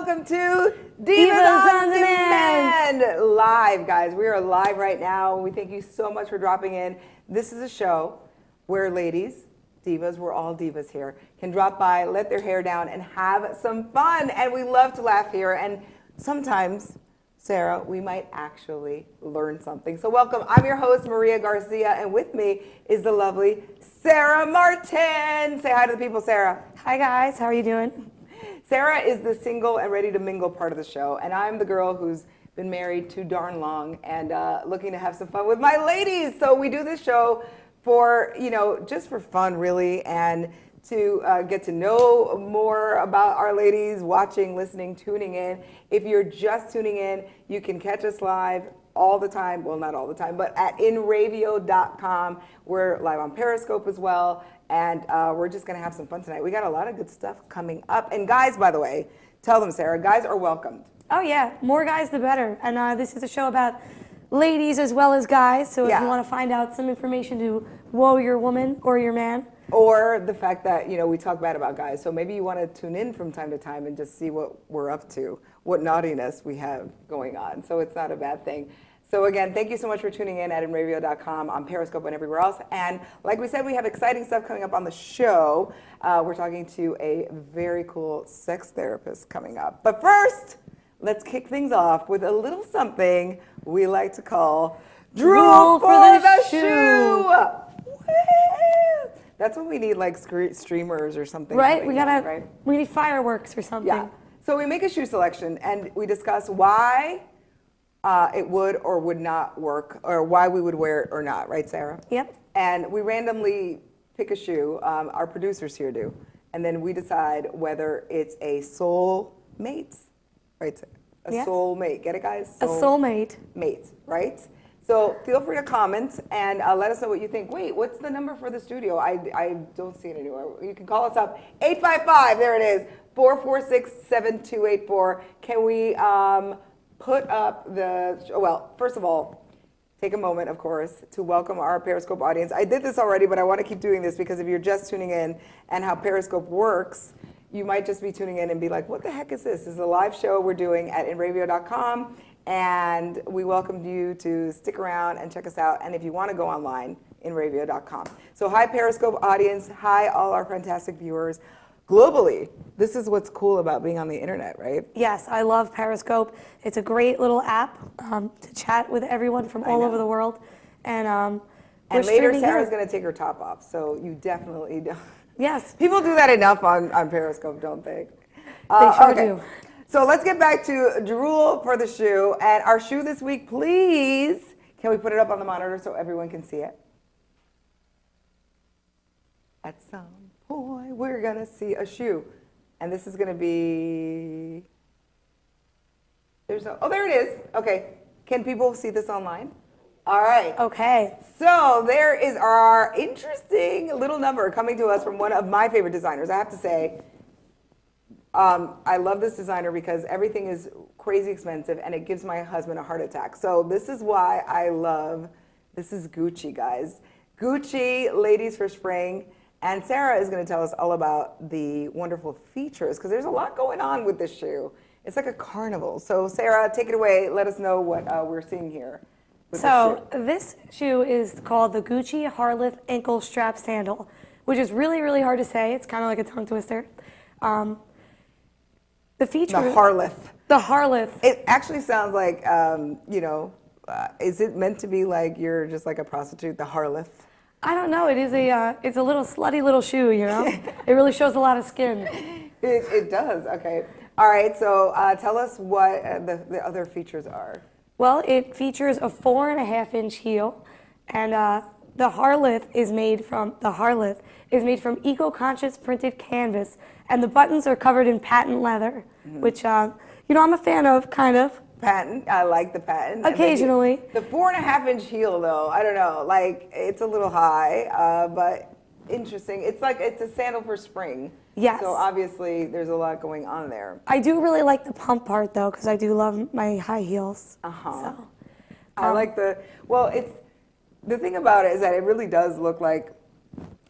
welcome to Divas on Demand. Live, guys. We are live right now. We thank you so much for dropping in. This is a show where ladies, divas, we're all divas here, can drop by, let their hair down, and have some fun. And we love to laugh here. And sometimes, Sarah, we might actually learn something. So welcome. I'm your host, Maria Garcia, and with me is the lovely Sarah Martin. Say hi to the people, Sarah. Hi, guys. How are you doing? Sarah is the single and ready to mingle part of the show, and I'm the girl who's been married too darn long and looking to have some fun with my ladies. So we do this show for, just for fun, really, and to get to know more about our ladies, watching, listening, tuning in. If you're just tuning in, you can catch us live all the time. Well, not all the time, but at Inravio.com. We're live on Periscope as well. And we're just going to have some fun tonight. We got a lot of good stuff coming up. And guys, by the way, tell them, Sarah, guys are welcomed. Oh, yeah. More guys, the better. And this is a show about ladies as well as guys. So if you want to find out some information to woo your woman or your man. Or the fact that, we talk bad about guys. So maybe you want to tune in from time to time and just see what we're up to, what naughtiness we have going on. So it's not a bad thing. So again, thank you so much for tuning in at Inravio.com, on Periscope, and everywhere else. And like we said, we have exciting stuff coming up on the show. We're talking to a very cool sex therapist coming up. But first, let's kick things off with a little something we like to call Drool for the Shoe. That's what we need, like streamers or something. Right? We need fireworks or something. Yeah. So we make a shoe selection and we discuss why it would or would not work, or why we would wear it or not, right, Sarah? Yep. And we randomly pick a shoe, our producers here do, and then we decide whether it's a soul mate, right? Soul mate. Get it, guys? A soulmate. Mate, right? So feel free to comment and let us know what you think. Wait, what's the number for the studio? I don't see it anywhere. You can call us up, 855, there it is, 446-7284. Can we put up well, first of all, take a moment, of course, to welcome our Periscope audience. I did this already, but I want to keep doing this because if you're just tuning in and how Periscope works, you might just be tuning in and be like, what the heck is this? This is a live show we're doing at Inravio.com, and we welcome you to stick around and check us out. And if you want to go online, Inravio.com. So hi, Periscope audience. Hi, all our fantastic viewers. Globally, this is what's cool about being on the internet, right? Yes, I love Periscope. It's a great little app to chat with everyone from all over the world. And later, Sarah's going to take her top off, so you definitely don't. Yes. People do that enough on Periscope, don't they? They sure do. So let's get back to Drool for the Shoe. And our shoe this week, please, can we put it up on the monitor so everyone can see it? At some point, we're going to see a shoe. And this is going to be... there it is. Okay. Can people see this online? All right. Okay. So there is our interesting little number coming to us from one of my favorite designers. I have to say, I love this designer because everything is crazy expensive and it gives my husband a heart attack. So this is why this is Gucci, guys. Gucci, ladies for spring. And Sarah is going to tell us all about the wonderful features because there's a lot going on with this shoe. It's like a carnival. So Sarah, take it away. Let us know what we're seeing here. So this shoe is called the Gucci Harleth Ankle Strap Sandal, which is really, really hard to say. It's kind of like a tongue twister. The feature... The Harleth. The Harleth. It actually sounds like, is it meant to be like you're just like a prostitute, the Harleth? I don't know. It is it's a little slutty little shoe, It really shows a lot of skin. It does. Okay. All right. So tell us what the other features are. Well, it features a 4.5-inch heel, and the Harleth is made from eco-conscious printed canvas, and the buttons are covered in patent leather, which I'm a fan of, kind of. Patent, I like the patent. Occasionally. The 4.5-inch heel, though, I don't know, like it's a little high, but interesting. It's a sandal for spring. Yes. So obviously there's a lot going on there. I do really like the pump part though, because I do love my high heels. So, I like the thing about it is that it really does look like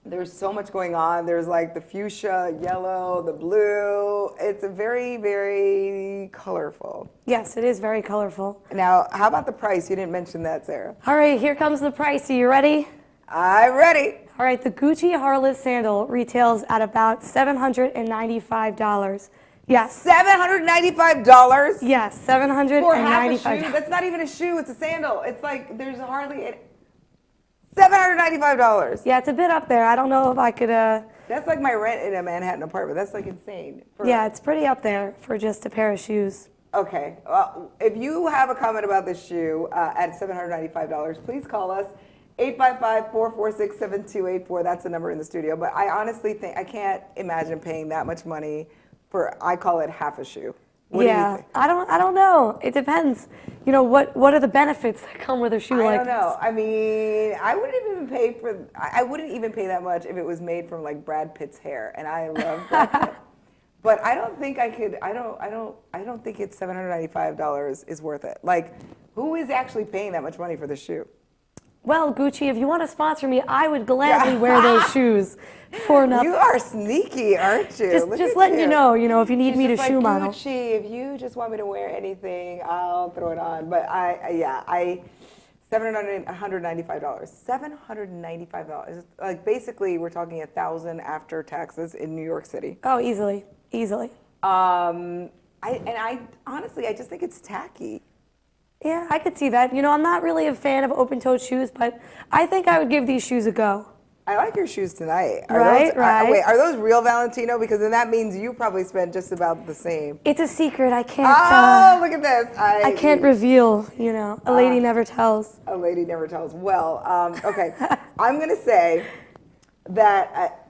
There's so much going on. There's like the fuchsia, yellow, the blue. It's a very, very colorful. Yes, it is very colorful. Now, how about the price? You didn't mention that, Sarah. All right, here comes the price. Are you ready? I'm ready. All right, the Gucci Harlot sandal retails at about $795. Yes. $795? Yes, $795. For half a shoe? That's not even a shoe. It's a sandal. It's like there's hardly $795. Yeah, it's a bit up there. I don't know if I could. That's like my rent in a Manhattan apartment. That's like insane. Yeah, it's pretty up there for just a pair of shoes. Okay. If you have a comment about this shoe at $795, please call us. 855-446-7284. That's the number in the studio. But I honestly think I can't imagine paying that much money for, I call it half a shoe. What do you think? I don't know. It depends. You know, what are the benefits that come with a shoe like this? I don't know. I mean, I wouldn't even pay that much if it was made from like Brad Pitt's hair, and I love Brad Pitt. But I don't think I could. I don't think it's $795 is worth it. Like, who is actually paying that much money for the shoe? Well, Gucci, if you want to sponsor me, I would gladly wear those shoes for nothing. You are sneaky, aren't you? Just letting you know, if you need me to shoe model. Gucci, if you just want me to wear anything, I'll throw it on. But $795. $795. Like basically, we're talking $1,000 after taxes in New York City. Oh, easily. I honestly, I just think it's tacky. Yeah, I could see that. I'm not really a fan of open-toed shoes, but I think I would give these shoes a go. I like your shoes tonight. Right. Wait, are those real Valentino? Because then that means you probably spent just about the same. It's a secret. I can't. Oh, look at this. I can't reveal. A lady never tells. A lady never tells. Well, okay. I'm gonna say that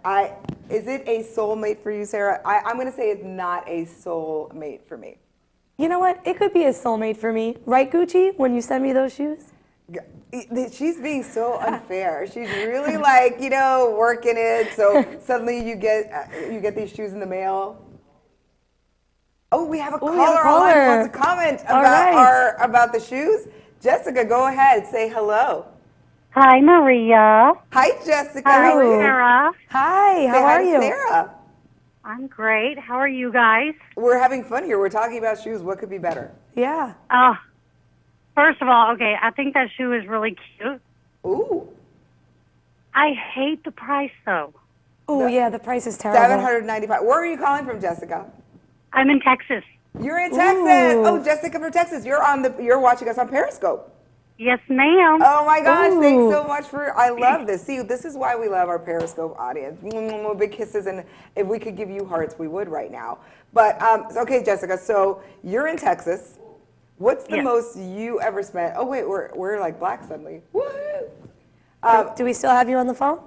is it a soulmate for you, Sarah? I'm gonna say it's not a soulmate for me. You know what? It could be a soulmate for me, right, Gucci? When you send me those shoes. She's being so unfair. She's really like, working it. So suddenly you get these shoes in the mail. Oh, we have a caller online who wants to comment about the shoes. Jessica, go ahead. Say hello. Hi, Maria. Hi, Jessica. Hi, Sarah. Hi, how are you? Sarah. I'm great. How are you guys? We're having fun here. We're talking about shoes. What could be better? Yeah. First of all, okay, I think that shoe is really cute. Ooh. I hate the price, though. Oh, yeah, the price is terrible. $795. Where are you calling from, Jessica? I'm in Texas. You're in Texas. Oh, Jessica from Texas. You're watching us on Periscope. Yes, ma'am. Oh my gosh, thanks so much I love this. See, this is why we love our Periscope audience. Big kisses, and if we could give you hearts, we would right now. But, okay, Jessica, so you're in Texas. What's the most you ever spent? Oh wait, we're like black suddenly. Woo! Do we still have you on the phone?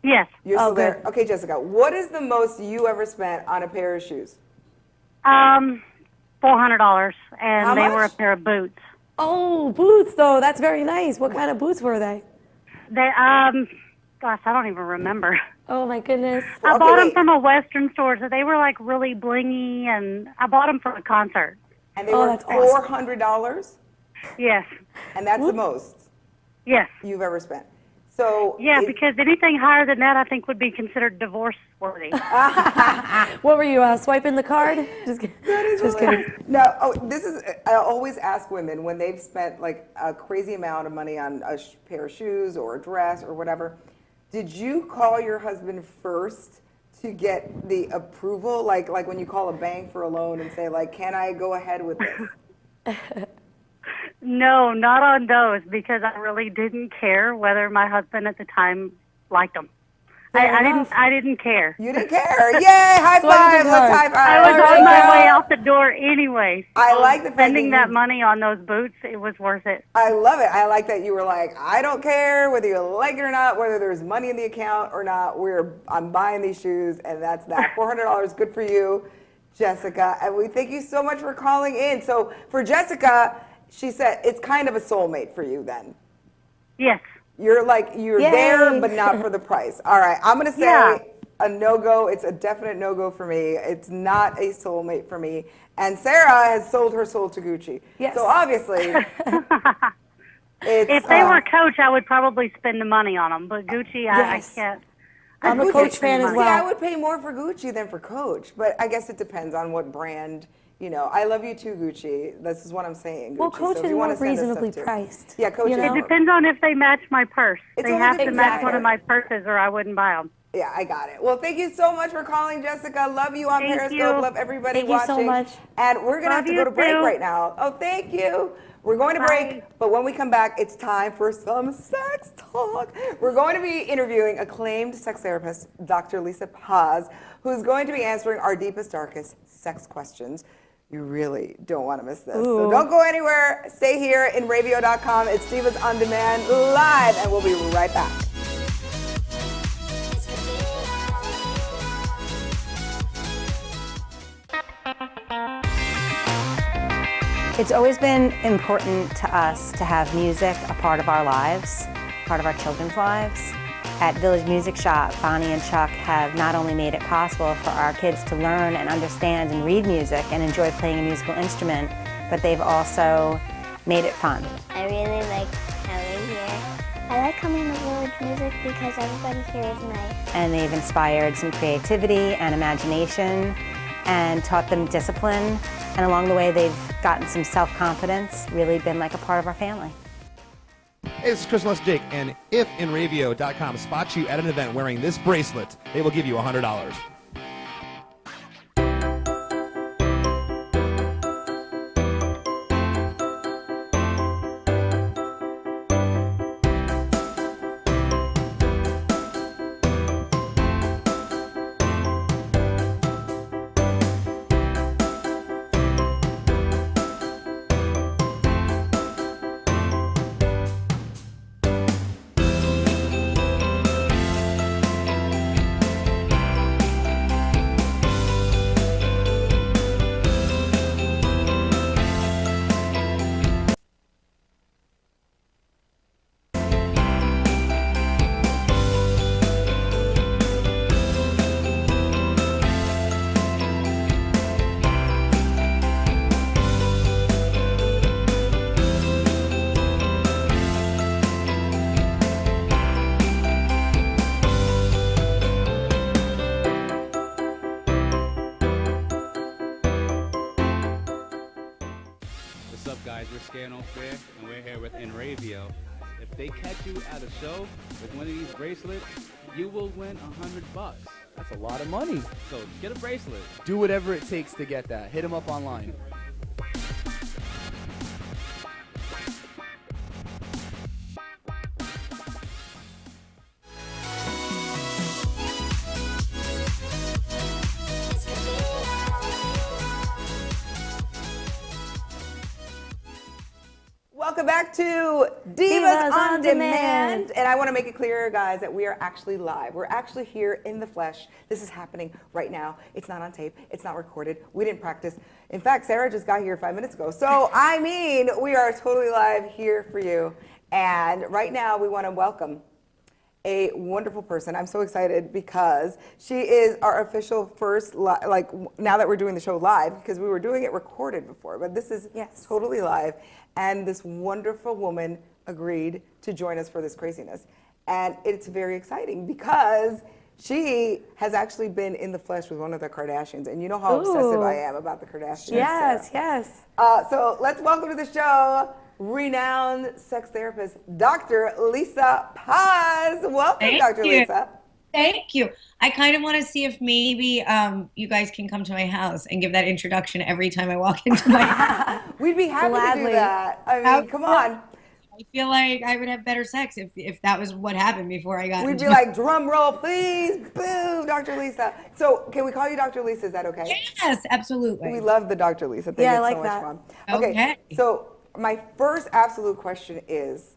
Yes. You're still there. Okay, Jessica, what is the most you ever spent on a pair of shoes? $400, and How they much? were a pair of boots. Oh, boots, though. That's very nice. What kind of boots were they? They, gosh, I don't even remember. Oh, my goodness. I bought them from a Western store, so they were like really blingy, and I bought them for a concert. And they were that's awesome. $400? Yes. And that's the most Yes. you've ever spent. So Yeah, because anything higher than that, I think, would be considered divorce-worthy. What were you, swiping the card? Just kidding. Just kidding. No, I always ask women when they've spent like a crazy amount of money on a pair of shoes or a dress or whatever, did you call your husband first to get the approval? Like when you call a bank for a loan and say like, can I go ahead with this? No, not on those, because I really didn't care whether my husband at the time liked them. I didn't care. You didn't care. Yay, high five. Let's high five. I was on my way out the door anyway. I like the fact spending that money on those boots. It was worth it. I love it. I like that you were like, I don't care whether you like it or not, whether there's money in the account or not. I'm buying these shoes, and that's that. $400, good for you, Jessica. And we thank you so much for calling in. So for Jessica, she said it's kind of a soulmate for you then. Yes. You're there, but not for the price. All right, I'm gonna say a no-go. It's a definite no-go for me. It's not a soulmate for me. And Sarah has sold her soul to Gucci. Yes. So obviously, if they were Coach, I would probably spend the money on them. But Gucci, I I'm a Coach fan as See, well. I would pay more for Gucci than for Coach, but I guess it depends on what brand. You know, I love you too, Gucci. This is what I'm saying. Gucci. Well, Coach so is more reasonably priced. Yeah, Coach. You know? It depends on if they match my purse. It's They only have to different match size. one of my purses, or I wouldn't buy them. Yeah, I got it. Well, thank you so much for calling, Jessica. Love you on Thank Periscope. you. Love everybody Thank you watching. so much. And we're going to have Love to go you to break too. right now. Oh, thank you. We're going to break, Bye. but when we come back, it's time for some sex talk. We're going to be interviewing acclaimed sex therapist, Dr. Lisa Paz, who's going to be answering our deepest, darkest sex questions. You really don't want to miss this. So don't go anywhere. Stay here in Inravio.com. It's Divas On Demand live, and we'll be right back. It's always been important to us to have music a part of our lives, part of our children's lives. At Village Music Shop, Bonnie and Chuck have not only made it possible for our kids to learn and understand and read music and enjoy playing a musical instrument, but they've also made it fun. I really like coming here. I like coming to Village Music because everybody here is nice. And they've inspired some creativity and imagination and taught them discipline. And along the way, they've gotten some self-confidence, really been like a part of our family. Hey, this is Chris Les Jake, and if Inravio.com spots you at an event wearing this bracelet, they will give you $100. What's up, guys? We're Scared No Fair, and we're here with Inravio. If they catch you at a show with one of these bracelets, you will win $100. That's a lot of money. So get a bracelet. Do whatever it takes to get that. Hit them up online. Welcome back to Divas on Demand. And I want to make it clear, guys, that we are actually live. We're actually here in the flesh. This is happening right now. It's not on tape. It's not recorded. We didn't practice. In fact, Sarah just got here 5 minutes ago. So, I mean, we are totally live here for you. And right now, we want to welcome a wonderful person. I'm so excited because she is our official first, now that we're doing the show live, because we were doing it recorded before, but this is totally live. And this wonderful woman agreed to join us for this craziness. And it's very exciting because she has actually been in the flesh with one of the Kardashians. And you know how obsessive I am about the Kardashians. Yes, Sarah. yes. So let's welcome to the show renowned sex therapist, Dr. Lisa Paz. Welcome, Thank Dr. you. Lisa. Thank you. I kind of want to see if maybe you guys can come to my house and give that introduction every time I walk into my house. We'd be happy to Gladly. do that. I mean, come on. I feel like I would have better sex if that was what happened before I got We'd into be like, drum roll, please. Boo, Dr. Lisa. So can we call you Dr. Lisa? Is that okay? Yes, absolutely. We love the Dr. Lisa thing. Yeah, I It's like so that. much fun. Okay. So my first absolute question is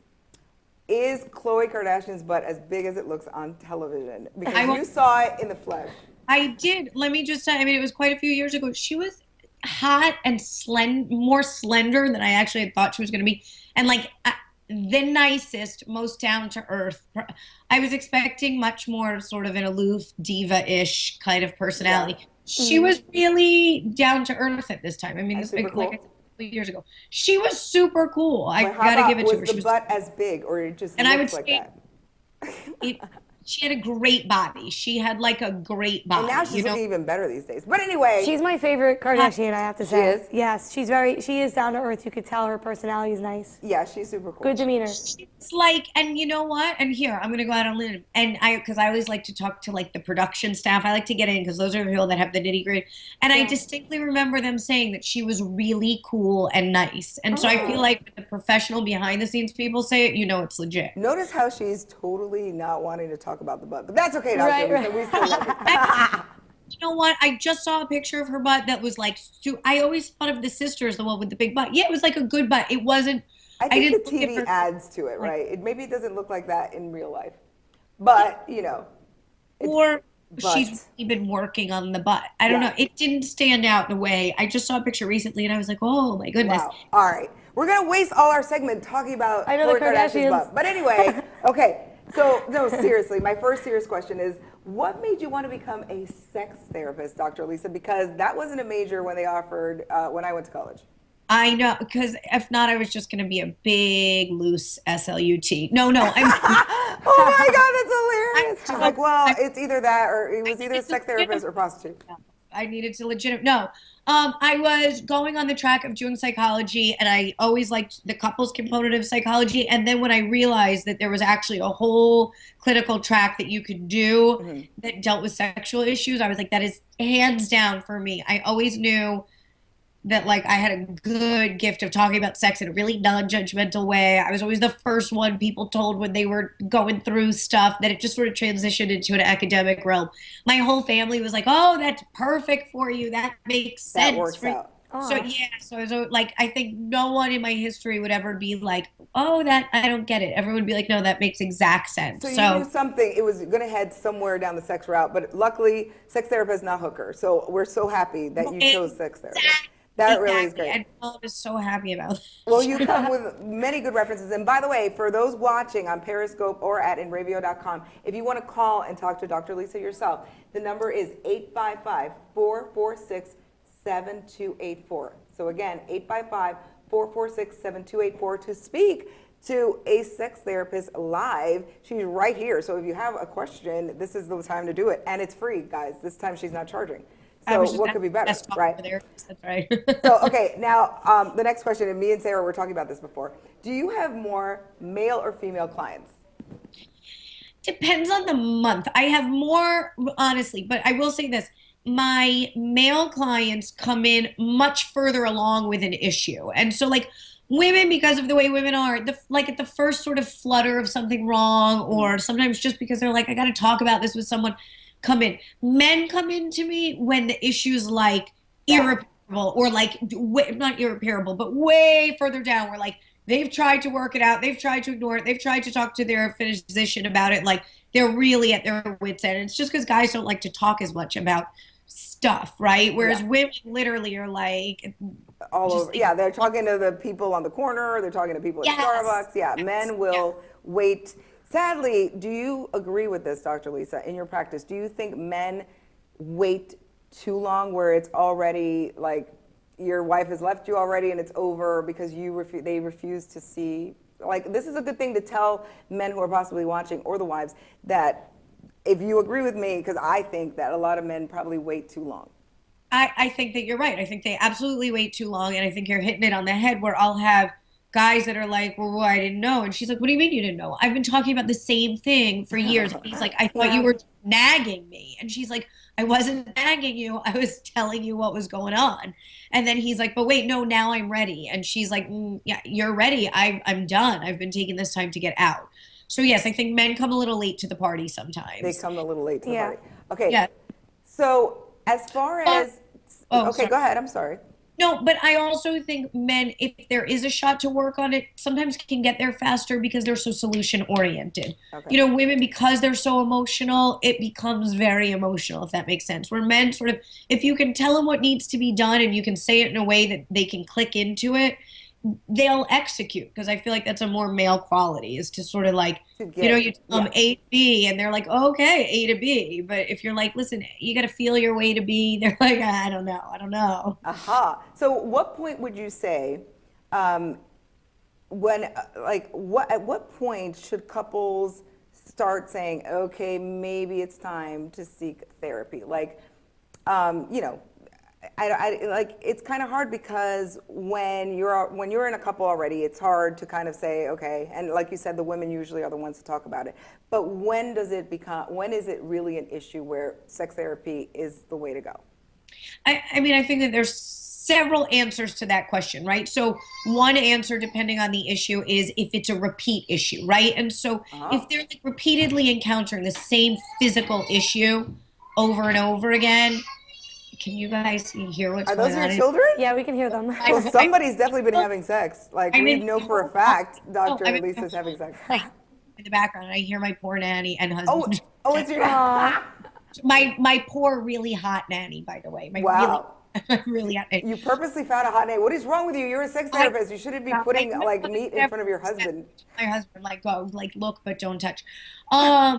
Khloe Kardashian's butt as big as it looks on television? Because you saw it in the flesh. I did. Let me just say, I mean, it was quite a few years ago. She was hot and more slender than I actually had thought she was going to be. And like the nicest, most down to earth. I was expecting much more sort of an aloof, diva-ish kind of personality. Yeah. She was really down to earth at this time. I mean, super cool. like I said, years ago, she was super cool. I gotta give it to her. Was the butt as big, or it just and looks I would like say that? She had a great body. She had like a great body. And now she's looking even better these days. But anyway. She's my favorite Kardashian, I have to say. She is? Yes, she is down to earth. You could tell her personality is nice. Yeah, she's super cool. Good demeanor. It's like, and you know what? And here, I'm going to go out on a limb. And because I always like to talk to like the production staff. I like to get in because those are the people that have the nitty gritty. And I distinctly remember them saying that she was really cool and nice. And so I feel like the professional behind the scenes people say it, it's legit. Notice how she's totally not wanting to talk about the butt. But that's okay, Dr. Right, Lisa. We still love it. You know what? I just saw a picture of her butt that was like, I always thought of the sister as the one with the big butt. Yeah, it was like a good butt. It wasn't. I think the TV adds to it, right? Maybe it doesn't look like that in real life. But, Or she's really been working on the butt. I don't know. It didn't stand out the way. I just saw a picture recently and I was like, oh my goodness. Wow. All right. We're going to waste all our segment talking about I know the Khloe Kardashian's Kardashians. butt. But anyway, okay. So, no, seriously, my first serious question is, what made you want to become a sex therapist, Dr. Lisa? Because that wasn't a major when they offered, when I went to college. I know, because if not, I was just going to be a big, loose SLUT. No, Oh my God, that's hilarious. She's like, well, it's either that or it was either sex therapist or prostitute. I needed to No. I was going on the track of doing psychology, and I always liked the couples component of psychology. And then when I realized that there was actually a whole clinical track that you could do that dealt with sexual issues, I was like, that is hands down for me. I always knew that like I had a good gift of talking about sex in a really non-judgmental way. I was always the first one people told when they were going through stuff, that it just sort of transitioned into an academic realm. My whole family was like, oh, that's perfect for you. That makes sense. That works out. So yeah, so like I think no one in my history would ever be like, oh, that I don't get it. Everyone would be like, no, that makes exact sense. So you knew something, it was going to head somewhere down the sex route, but luckily, sex therapist, not hooker. So we're so happy that you chose sex therapist. That really is great. And I was so happy about that. Well, you come with many good references. And by the way, for those watching on Periscope or at Inravio.com, if you want to call and talk to Dr. Lisa yourself, the number is 855-446-7284. So again, 855-446-7284 to speak to a sex therapist live. She's right here. So if you have a question, this is the time to do it. And it's free, guys. This time she's not charging. So what could be better, right? That's right. So, okay, now the next question, and me and Sarah were talking about this before. Do you have more male or female clients? Depends on the month. I have more, honestly, but I will say this. My male clients come in much further along with an issue. And so like women, because of the way women are, like at the first sort of flutter of something wrong, or sometimes just because they're like, I got to talk about this with someone, come in. Men come in to me when the issue's like irreparable, or like not irreparable, but way further down, where like they've tried to work it out, they've tried to ignore it, they've tried to talk to their physician about it, like they're really at their wits' end. It's just because guys don't like to talk as much about stuff, right? Whereas women literally are like all over. Yeah, they're talking to the people on the corner, they're talking to people at Starbucks. Yeah, men will wait. Sadly, do you agree with this, Dr. Lisa, in your practice? Do you think men wait too long, where it's already like your wife has left you already and it's over because they refuse to see? Like, this is a good thing to tell men who are possibly watching, or the wives, that if you agree with me, because I think that a lot of men probably wait too long. I think that you're right. I think they absolutely wait too long, and I think you're hitting it on the head, where I'll have guys that are like, well, I didn't know. And she's like, what do you mean you didn't know? I've been talking about the same thing for years. And he's like, I thought you were nagging me. And she's like, I wasn't nagging you. I was telling you what was going on. And then he's like, but wait, no, now I'm ready. And she's like, yeah, you're ready. I'm done. I've been taking this time to get out. So yes, I think men come a little late to the party sometimes. They come a little late to the party. Okay. Yeah. So as far as, okay, go ahead. I'm sorry. No, but I also think men, if there is a shot to work on it, sometimes can get there faster because they're so solution oriented. Okay. Women, because they're so emotional, it becomes very emotional, if that makes sense. Where men sort of, if you can tell them what needs to be done and you can say it in a way that they can click into it, they'll execute. Because I feel like that's a more male quality, is to sort of like, you tell them A to B, and they're like, oh, okay, A to B. But if you're like, listen, you got to feel your way to B, they're like, I don't know. Aha. So what point would you say, at what point should couples start saying, okay, maybe it's time to seek therapy? Like, you know, like it's kind of hard because when you're in a couple already, it's hard to kind of say, okay, and like you said, the women usually are the ones to talk about it. But when is it really an issue where sex therapy is the way to go? I mean, I think that there's several answers to that question, right? So one answer, depending on the issue, is if it's a repeat issue, right? And so if they're like repeatedly encountering the same physical issue over and over again, can you guys hear what's Are going those on? your children? Yeah, we can hear them. Well, somebody's definitely been having sex. Like, I we mean, know for a fact Dr. I mean, Lisa's having sex. Like, in the background, I hear my poor nanny and husband. It's your My poor, really hot nanny, by the way. My Wow. really hot nanny. You purposely found a hot name. What is wrong with you? You're a sex therapist. You shouldn't be putting like meat in front of your husband. My husband, like, go, like, look, but don't touch. Yes.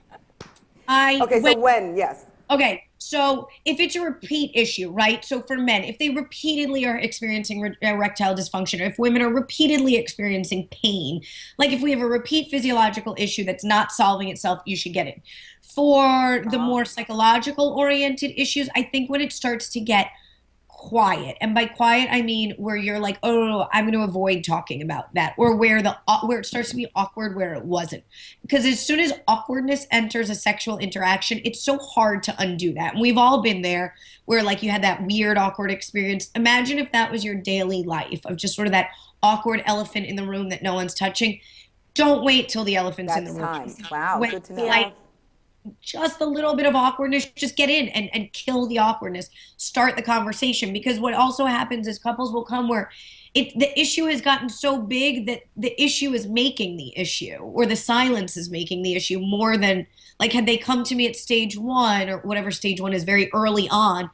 Okay, so if it's a repeat issue, right? So for men, if they repeatedly are experiencing erectile dysfunction, or if women are repeatedly experiencing pain, like if we have a repeat physiological issue that's not solving itself, you should get it. For the more psychological oriented issues, I think when it starts to get quiet, and by quiet I mean where you're like, oh, I'm going to avoid talking about that, or where it starts to be awkward where it wasn't, because as soon as awkwardness enters a sexual interaction, it's so hard to undo that. And we've all been there where like you had that weird awkward experience. Imagine if that was your daily life, of just sort of that awkward elephant in the room that no one's touching. Don't wait till the elephant's in the room. Wow, good to know. Like, just a little bit of awkwardness, just get in and kill the awkwardness. Start the conversation, because what also happens is couples will come where the issue has gotten so big that the issue is making the issue, or the silence is making the issue more than, like, had they come to me at stage one, or whatever stage one is, very early on,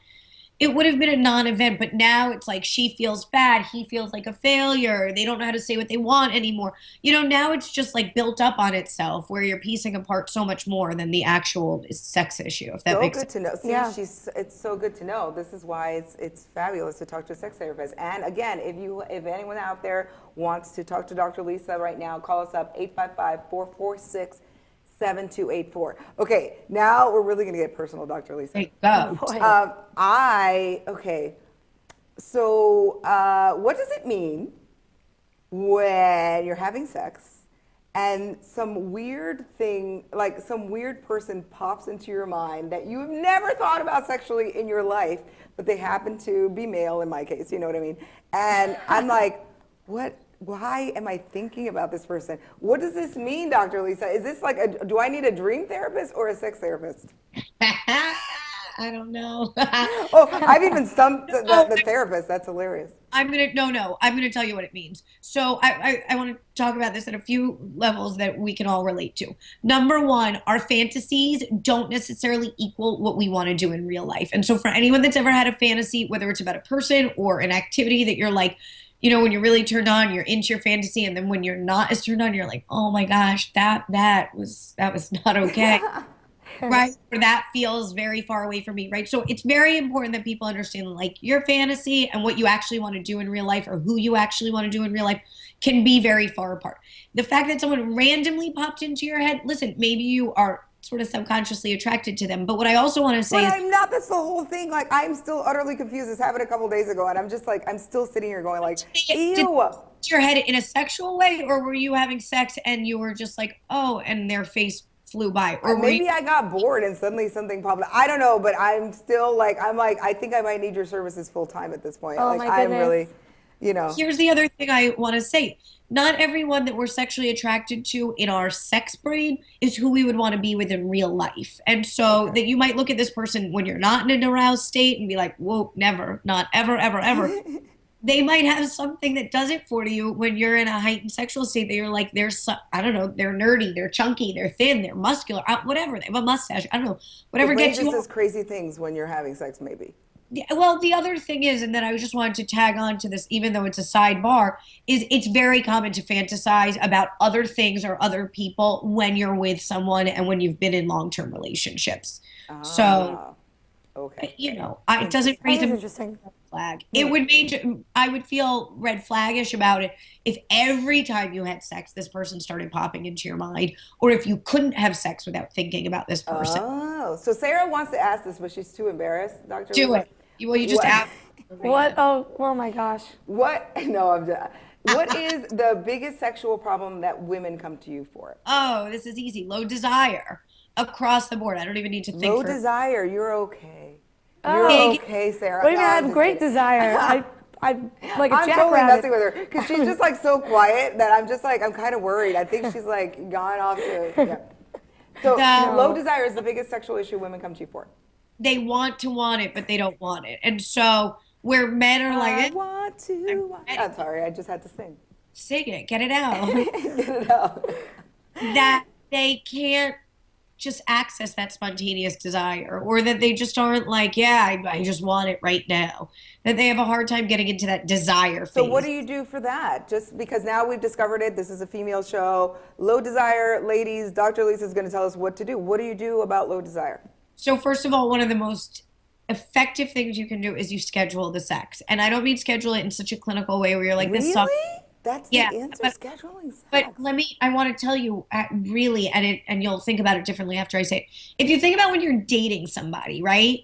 it would have been a non-event. But now it's like she feels bad, he feels like a failure, they don't know how to say what they want anymore. You know, now it's just like built up on itself, where you're piecing apart so much more than the actual sex issue, if that makes sense. So good to know. See, it's so good to know. This is why it's fabulous to talk to a sex therapist. And again, if anyone out there wants to talk to Dr. Lisa right now, call us up 855-446-7284. Okay, now we're really going to get personal, Dr. Lisa. So what does it mean when you're having sex and some weird thing, like some weird person pops into your mind that you've never thought about sexually in your life, but they happen to be male in my case, you know what I mean? And I'm like, why am I thinking about this person? What does this mean, Dr. Lisa? Is this like do I need a dream therapist or a sex therapist? I don't know. I've even stumped the therapist. That's hilarious. I'm going to tell you what it means. So I want to talk about this at a few levels that we can all relate to. Number one, our fantasies don't necessarily equal what we want to do in real life. And so for anyone that's ever had a fantasy, whether it's about a person or an activity that you're like, you know, when you're really turned on, you're into your fantasy, and then when you're not as turned on, you're like, oh my gosh, that was not okay. Right? Or that feels very far away from me, right? So it's very important that people understand, like, your fantasy and what you actually want to do in real life, or who you actually want to do in real life, can be very far apart. The fact that someone randomly popped into your head, listen, maybe you are sort of subconsciously attracted to them. But what I also want to say is I'm not. That's the whole thing. Like, I'm still utterly confused. This happened a couple days ago, and I'm just like, I'm still sitting here going like, ew. Your head in a sexual way, or were you having sex and you were just like, oh, and their face flew by? Or maybe I got bored and suddenly something popped up. I don't know, but I'm still like, I think I might need your services full time at this point. Oh, like, my I'm goodness. really, you know. Here's the other thing I want to say. Not everyone that we're sexually attracted to in our sex brain is who we would want to be with in real life. And so that you might look at this person when you're not in an aroused state and be like, whoa, never, not ever, ever, ever. They might have something that does it for you when you're in a heightened sexual state that you're like, I don't know, they're nerdy, they're chunky, they're thin, they're muscular, whatever. They have a mustache. I don't know. Whatever gets you. It does crazy things when you're having sex, maybe. Yeah, well, the other thing is, and then I just wanted to tag on to this, even though it's a sidebar, is it's very common to fantasize about other things or other people when you're with someone and when you've been in long-term relationships. So, okay, you know, it doesn't reason interesting. flag. It would I would feel red flaggish about it if every time you had sex, this person started popping into your mind, or if you couldn't have sex without thinking about this person. Oh, so Sarah wants to ask this, but she's too embarrassed, Dr. Do Lisa? it. Well, you just What? asked. What? Oh my gosh. What? No, I'm just. What is the biggest sexual problem that women come to you for? Oh, this is easy. Low desire across the board. I don't even need to think. Low for desire. You're okay. Oh. You're okay, Sarah. What do you mean? No, I I'm have just great kidding. desire. I'm like a I'm totally jackrabbit. messing with her because she's just like so quiet that I'm just like I'm kind of worried. I think she's like gone off to. Yeah. So low desire is the biggest sexual issue women come to you for. They want it, but they don't want it, and so where men are like, I want to. I'm sorry, I just had to sing. Sing it, get it out. Get it out. That they can't just access that spontaneous desire, or that they just aren't like, yeah, I just want it right now. That they have a hard time getting into that desire phase. So what do you do for that? Just because now we've discovered it, this is a female show. Low desire, ladies, Dr. Lisa is going to tell us what to do. What do you do about low desire? So first of all, one of the most effective things you can do is you schedule the sex. And I don't mean schedule it in such a clinical way where you're like, this sucks. That's the answer, scheduling sex. But I want to tell you really, and you'll think about it differently after I say it. If you think about when you're dating somebody, right?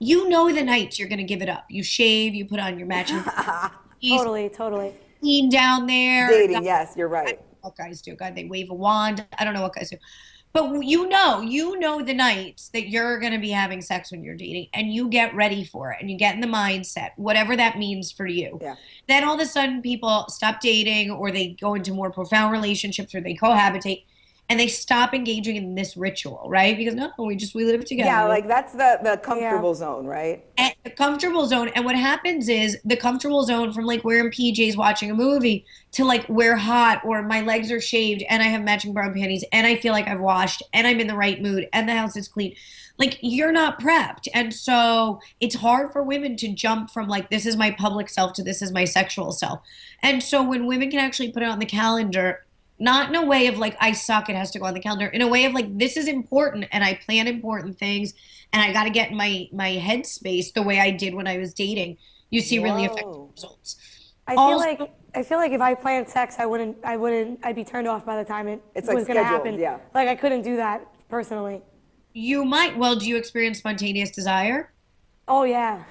You know the nights you're going to give it up. You shave, you put on your matching. Totally. Clean down there. Dating, yes, you're right. I don't know what guys do. God, they wave a wand. I don't know what guys do. But you know the nights that you're going to be having sex when you're dating, and you get ready for it and you get in the mindset, whatever that means for you. Yeah. Then all of a sudden people stop dating, or they go into more profound relationships, or they cohabitate, and they stop engaging in this ritual, right? Because we live together. Yeah, like that's the comfortable zone, right? And the comfortable zone. And what happens is the comfortable zone from like wearing PJs watching a movie to like we're hot, or my legs are shaved and I have matching brown panties and I feel like I've washed and I'm in the right mood and the house is clean. Like you're not prepped. And so it's hard for women to jump from like, this is my public self to this is my sexual self. And so when women can actually put it on the calendar, not in a way of like, I suck, it has to go on the calendar, in a way of like, this is important and I plan important things and I got to get in my headspace the way I did when I was dating. You see really effective results. I feel like if I planned sex, I'd be turned off by the time it was going to happen. Yeah. Like I couldn't do that personally. You might. Well, do you experience spontaneous desire? Oh yeah.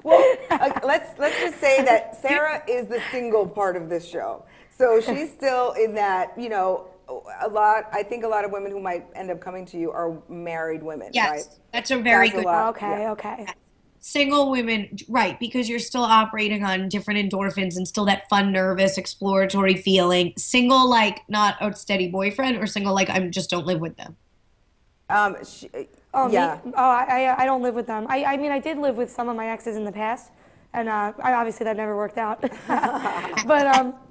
Well, let's just say that Sarah is the single part of this show. So she's still in that, I think a lot of women who might end up coming to you are married women, yes, right? That's a very good Okay. Single women, right, because you're still operating on different endorphins and still that fun, nervous, exploratory feeling. Single, like not a steady boyfriend, or single, like I just don't live with them. Yeah. I don't live with them. I mean, I did live with some of my exes in the past, and obviously that never worked out. But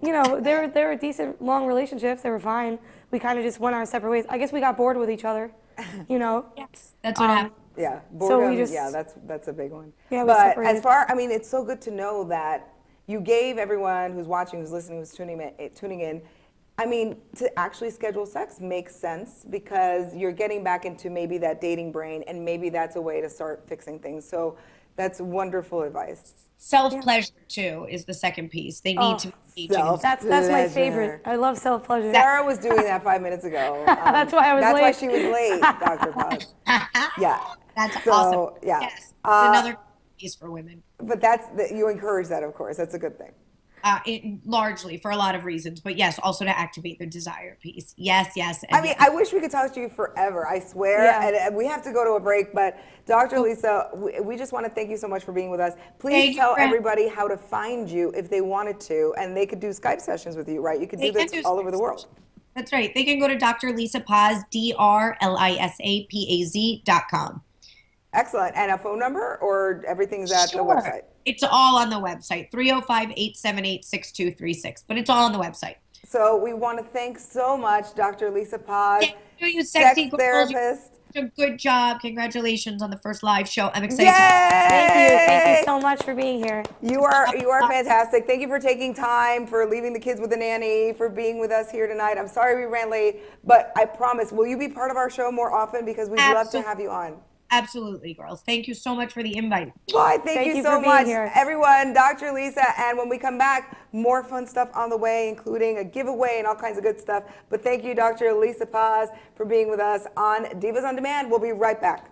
they were decent, long relationships. They were fine. We kind of just went our separate ways. I guess we got bored with each other. Yes, that's what happened. Yeah, boredom. That's a big one. Yeah, but it's so good to know that you gave everyone who's watching, who's listening, who's tuning in. I mean, to actually schedule sex makes sense because you're getting back into maybe that dating brain, and maybe that's a way to start fixing things. So that's wonderful advice. Self-pleasure, too, is the second piece. They need to be engaging. That's my favorite. I love self-pleasure. Sarah was doing that 5 minutes ago. That's why I was late. That's why she was late, Dr. Paz. Yeah. That's awesome. Yeah. Yes. Another piece for women. But you encourage that, of course. That's a good thing. Largely for a lot of reasons, but yes, also to activate the desire piece. Yes. I wish we could talk to you forever, I swear. Yeah. And we have to go to a break, but Dr. Lisa, we just want to thank you so much for being with us. Please tell everybody how to find you if they wanted to, and they could do Skype sessions with you, right? You could do this all over the world. That's right. They can go to Dr. Lisa Paz, DrLisapaz.com. Excellent. And a phone number, or everything's at the website? It's all on the website, 305-878-6236, but it's all on the website. So we want to thank so much Dr. Lisa Paz, you sexy sex therapist. A good job. Congratulations on the first live show. I'm excited. Thank you so much for being here. You are fantastic. Thank you for taking time, for leaving the kids with the nanny, for being with us here tonight. I'm sorry we ran late, but I promise, will you be part of our show more often, because we'd love to have you on? absolutely, girls. Thank you so much for the invite. Why, thank you so for being much, here. everyone. Dr. Lisa, and when we come back, more fun stuff on the way, including a giveaway and all kinds of good stuff. But thank you, Dr. Lisa Paz, for being with us on Divas on Demand. We'll be right back.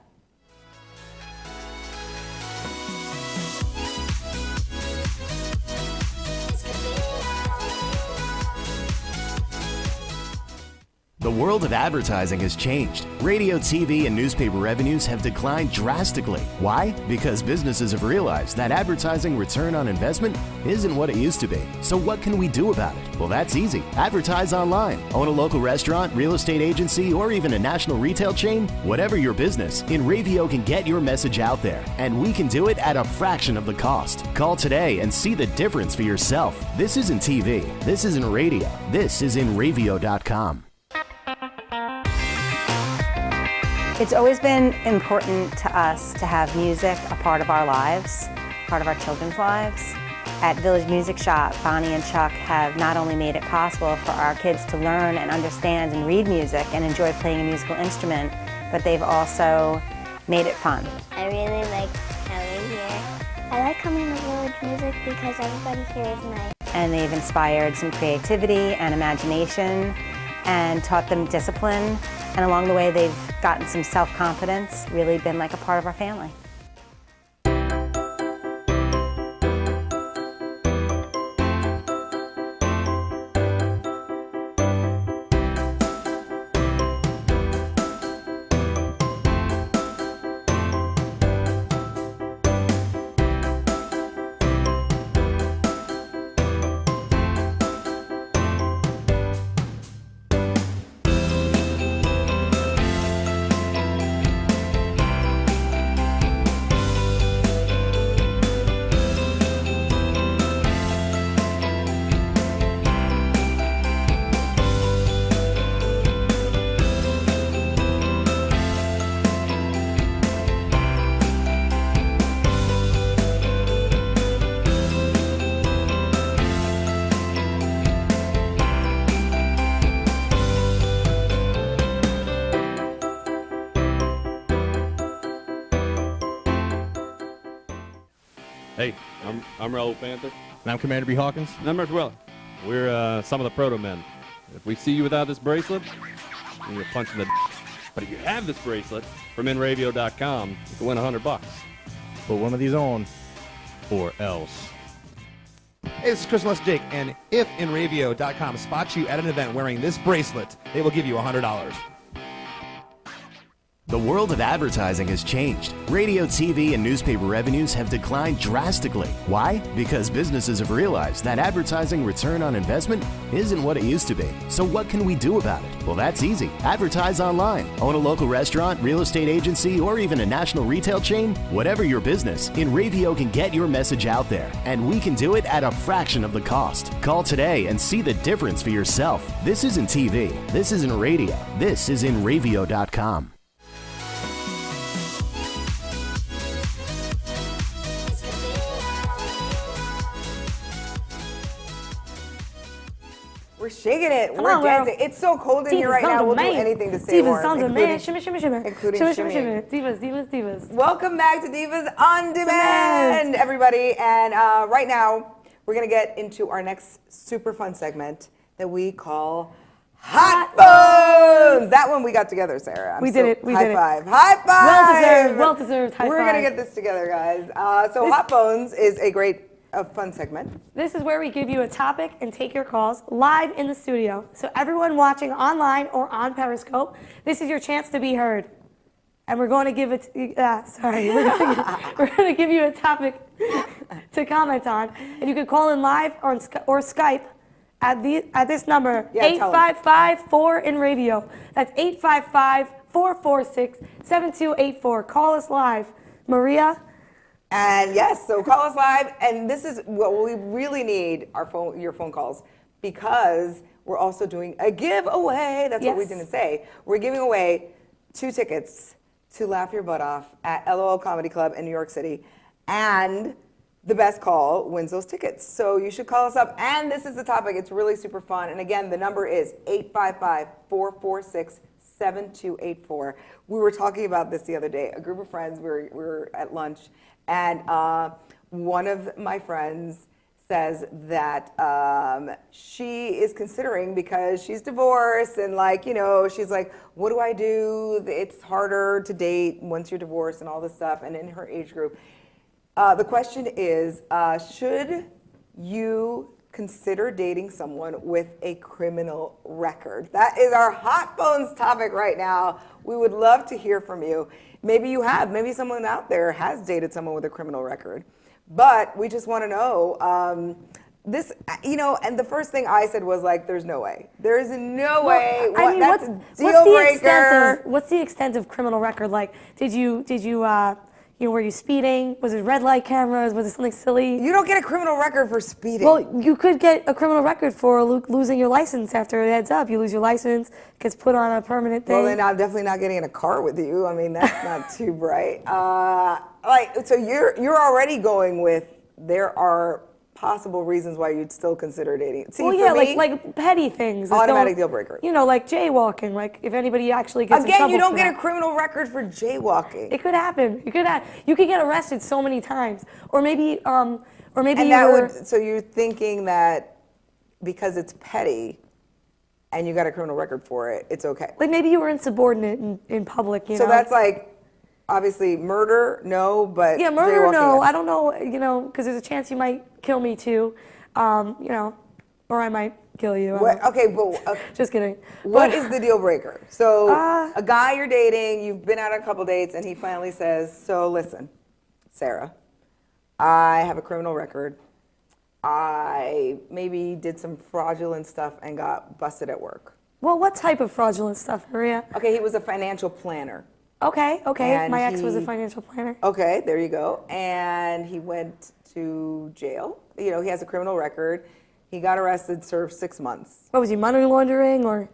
The world of advertising has changed. Radio, TV, and newspaper revenues have declined drastically. Why? Because businesses have realized that advertising return on investment isn't what it used to be. So what can we do about it? Well, that's easy. Advertise online. Own a local restaurant, real estate agency, or even a national retail chain? Whatever your business, Inravio can get your message out there. And we can do it at a fraction of the cost. Call today and see the difference for yourself. This isn't TV. This isn't radio. This is Inravio.com. It's always been important to us to have music a part of our lives, part of our children's lives. At Village Music Shop, Bonnie and Chuck have not only made it possible for our kids to learn and understand and read music and enjoy playing a musical instrument, but they've also made it fun. I really like coming here. I like coming to Village Music because everybody here is nice. And they've inspired some creativity and imagination and taught them discipline. And along the way, they've gotten some self-confidence, really been like a part of our family. Hey, I'm Raul Panther. And I'm Commander B. Hawkins. And I'm Russ Weller. We're some of the proto men. If we see you without this bracelet, you're punching the But if you have this bracelet from Inravio.com, you can win $100. Put one of these on, or else. Hey, this is Chris Les Jake, and if Inravio.com spots you at an event wearing this bracelet, they will give you $100. The world of advertising has changed. Radio, TV, and newspaper revenues have declined drastically. Why? Because businesses have realized that advertising return on investment isn't what it used to be. So what can we do about it? Well, that's easy. Advertise online. Own a local restaurant, real estate agency, or even a national retail chain? Whatever your business, Inravio can get your message out there. And we can do it at a fraction of the cost. Call today and see the difference for yourself. This isn't TV. This isn't radio. This is Inravio.com. We're shaking it. Come We're on, girl. dancing. It's so cold in here right now. We'll do anything to stay warm. Divas on demand. including- Shimmy, shimmy, shimmy. including Shimmy, shimmy, shimmying. shimmy. Divas, divas, divas. Welcome back to Divas on Demand, everybody. And right now, we're going to get into our next super fun segment that we call Hot Phones. That one we got together, Sarah. We did it. We high did it. five. High five. Well-deserved. Well-deserved high We're five. going to get this together, guys. So Hot Phones is a great, fun segment. This is where we give you a topic and take your calls live in the studio. So everyone watching online or on Periscope, this is your chance to be heard. And we're going to give it, we're going to give you a topic to comment on. And you can call in live or Skype at this number, 855-4-INRAVIO. That's 855-446-7284. Call us live. Maria? And yes, so call us live, and this is what we really need, your phone calls, because we're also doing a giveaway. That's what we didn't say. We're giving away 2 tickets to Laugh Your Butt Off at LOL Comedy Club in New York City, and the best call wins those tickets. So you should call us up, and this is the topic. It's really super fun, and again, the number is 855-446 7284. We were talking about this the other day. A group of friends, we were at lunch, and one of my friends says that she is considering, because she's divorced and she's like, what do I do? It's harder to date once you're divorced and all this stuff, and in her age group. The question is, should you consider dating someone with a criminal record? That is our hot phones topic right now. We would love to hear from you. Maybe you have, maybe someone out there has dated someone with a criminal record. But we just want to know, and the first thing I said was like, there's no way. There is no way. That's a deal breaker. What's the extent of criminal record? Like, were you speeding? Was it red light cameras? Was it something silly? You don't get a criminal record for speeding. Well, you could get a criminal record for losing your license after it heads up. You lose your license, gets put on a permanent thing. Well, then I'm definitely not getting in a car with you. I mean, that's not too bright. So you're already going with, there are possible reasons why you'd still consider dating. See, well, yeah, like petty things. Automatic deal breaker. Like jaywalking. Like if anybody actually gets in trouble. Again, you don't for get that. a criminal record for jaywalking. It could happen. You could get arrested so many times, or maybe So you're thinking that because it's petty, and you got a criminal record for it, it's okay. Like maybe you were insubordinate in public. You know? So that's like. Obviously, murder, no, but yeah, murder, no. Yes. I don't know, because there's a chance you might kill me too, or I might kill you. Just kidding. What is the deal breaker? So a guy you're dating, you've been out a couple dates, and he finally says, so listen, Sarah, I have a criminal record. I maybe did some fraudulent stuff and got busted at work. Well, what type of fraudulent stuff, Maria? Okay, he was a financial planner. Okay. And my ex was a financial planner. Okay, there you go. And he went to jail. He has a criminal record. He got arrested, served 6 months. What was he, money laundering or?